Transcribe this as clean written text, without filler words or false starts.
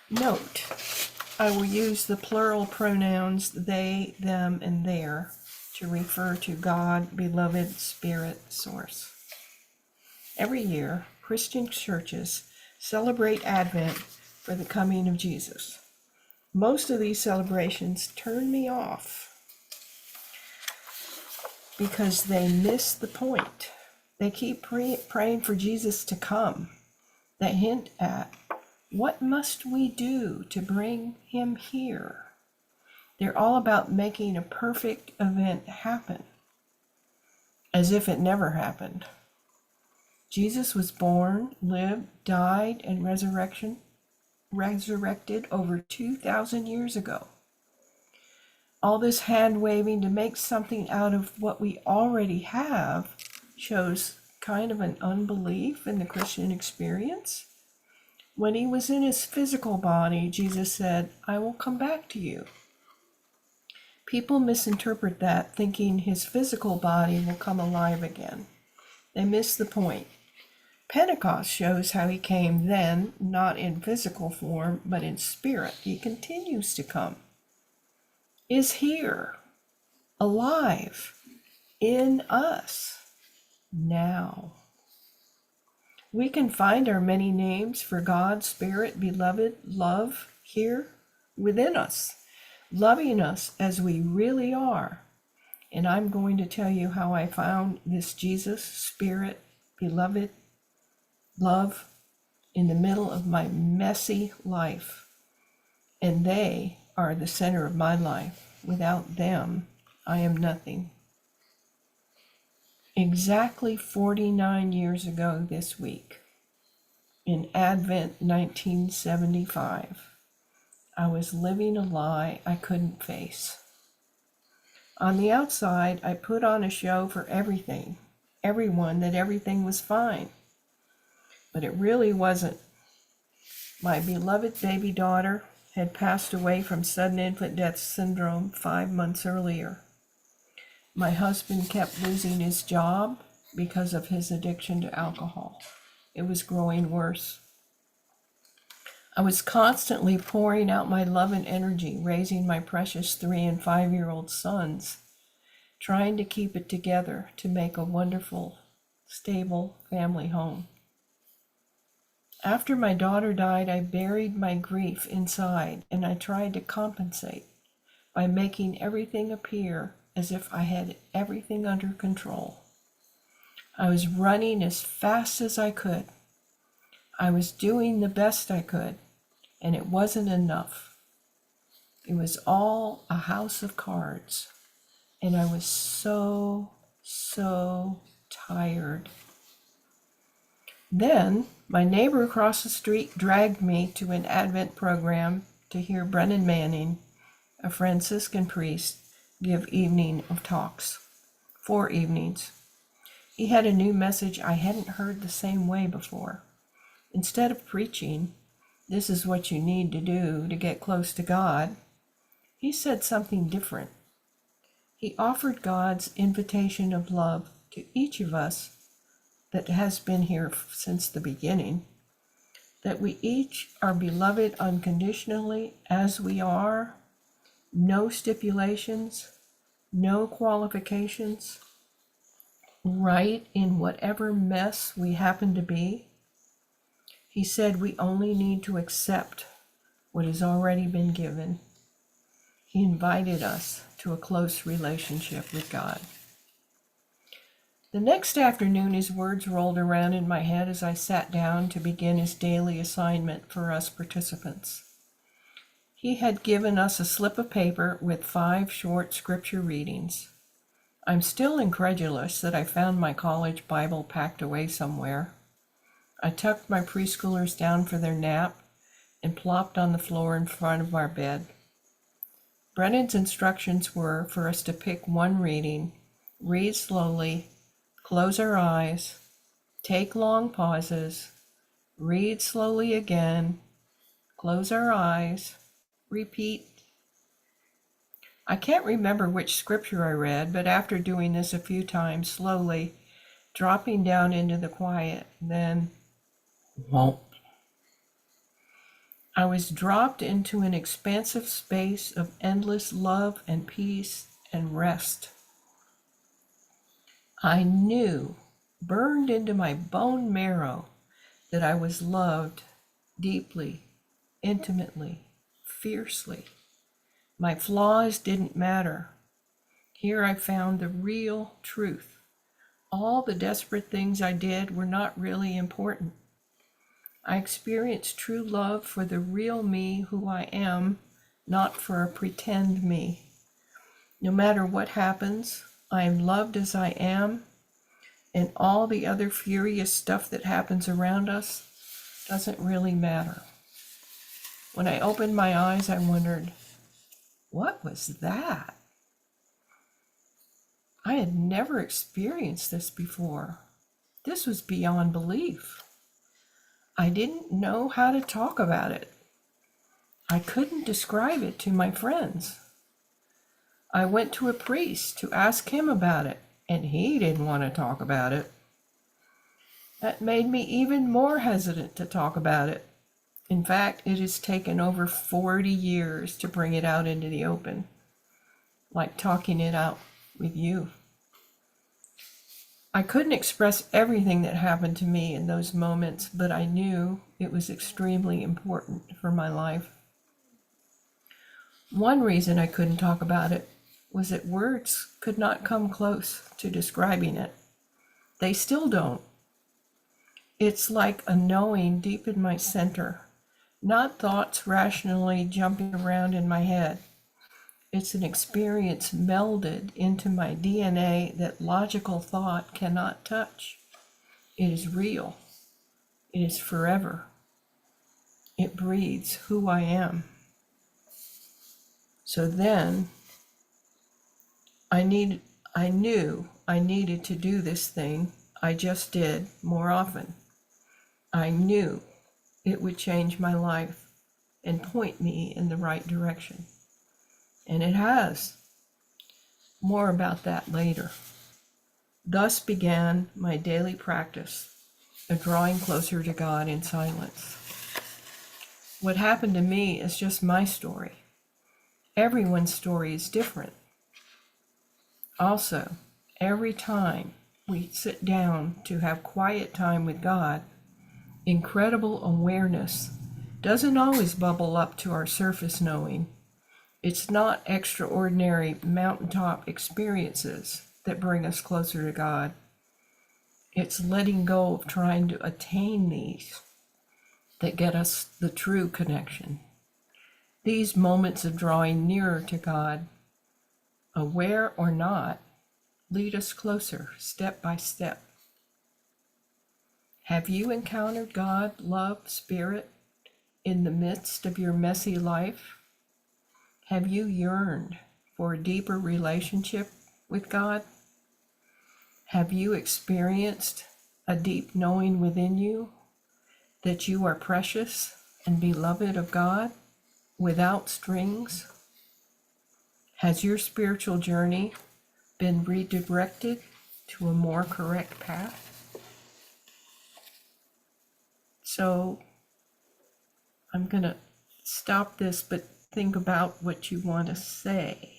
Note, I will use the plural pronouns they, them, and their to refer to God, beloved, Spirit, source. Every year, Christian churches celebrate Advent for the coming of Jesus. Most of these celebrations turn me off because they miss the point. They keep praying for Jesus to come. They hint at, what must we do to bring him here? They're all about making a perfect event happen, as if it never happened. Jesus was born, lived, died, and resurrected over 2,000 years ago. All this hand waving to make something out of what we already have shows kind of an unbelief in the Christian experience. When he was in his physical body, Jesus said, I will come back to you. People misinterpret that, thinking his physical body will come alive again. They miss the point. Pentecost shows how he came then, not in physical form, but in spirit. He continues to come, is here, alive, in us, now. We can find our many names for God, Spirit, Beloved, Love here within us, loving us as we really are. And I'm going to tell you how I found this Jesus, Spirit, Beloved, Love in the middle of my messy life. And they are the center of my life. Without them, I am nothing. Exactly 49 years ago this week, in Advent 1975, I was living a lie I couldn't face. On the outside, I put on a show for everyone, that everything was fine. But it really wasn't. My beloved baby daughter had passed away from sudden infant death syndrome 5 months earlier. My husband kept losing his job because of his addiction to alcohol. It was growing worse. I was constantly pouring out my love and energy, raising my precious 3 and 5-year-old sons, trying to keep it together to make a wonderful, stable family home. After my daughter died, I buried my grief inside, and I tried to compensate by making everything appear as if I had everything under control. I was running as fast as I could. I was doing the best I could, and it wasn't enough. It was all a house of cards, and I was so tired. Then my neighbor across the street dragged me to an Advent program to hear Brennan Manning, a Franciscan priest, give evening of talks. 4 evenings. He had a new message I hadn't heard the same way before. Instead of preaching, this is what you need to do to get close to God, he said something different. He offered God's invitation of love to each of us that has been here since the beginning, that we each are beloved unconditionally as we are, no stipulations, no qualifications, right in whatever mess we happen to be. He said we only need to accept what has already been given. He invited us to a close relationship with God. The next afternoon, his words rolled around in my head as I sat down to begin his daily assignment for us participants. He had given us a slip of paper with 5 short scripture readings. I'm still incredulous that I found my college Bible packed away somewhere. I tucked my preschoolers down for their nap and plopped on the floor in front of our bed. Brennan's instructions were for us to pick one reading, read slowly, close our eyes, take long pauses, read slowly again, close our eyes, repeat. I can't remember which scripture I read, but after doing this a few times slowly, dropping down into the quiet, then whoomp, I was dropped into an expansive space of endless love and peace and rest. I knew, burned into my bone marrow, that I was loved deeply, intimately, fiercely. My flaws didn't matter. Here I found the real truth. All the desperate things I did were not really important. I experienced true love for the real me who I am, not for a pretend me. No matter what happens, I am loved as I am, and all the other furious stuff that happens around us doesn't really matter. When I opened my eyes, I wondered, what was that? I had never experienced this before. This was beyond belief. I didn't know how to talk about it. I couldn't describe it to my friends. I went to a priest to ask him about it, and he didn't want to talk about it. That made me even more hesitant to talk about it. In fact, it has taken over 40 years to bring it out into the open, like talking it out with you. I couldn't express everything that happened to me in those moments, but I knew it was extremely important for my life. One reason I couldn't talk about it was that words could not come close to describing it. They still don't. It's like a knowing deep in my center, not thoughts rationally jumping around in my head. It's an experience melded into my DNA that logical thought cannot touch. It is real. It is forever. It breathes who I am. So then I knew I needed to do this thing I just did more often. I knew it would change my life and point me in the right direction. And it has. More about that later. Thus began my daily practice of drawing closer to God in silence. What happened to me is just my story. Everyone's story is different. Also, every time we sit down to have quiet time with God, incredible awareness doesn't always bubble up to our surface knowing. It's not extraordinary mountaintop experiences that bring us closer to God. It's letting go of trying to attain these that get us the true connection. These moments of drawing nearer to God, aware or not, lead us closer step by step. Have you encountered God, love, spirit in the midst of your messy life? Have you yearned for a deeper relationship with God? Have you experienced a deep knowing within you that you are precious and beloved of God without strings? Has your spiritual journey been redirected to a more correct path? So I'm going to stop this, but think about what you want to say.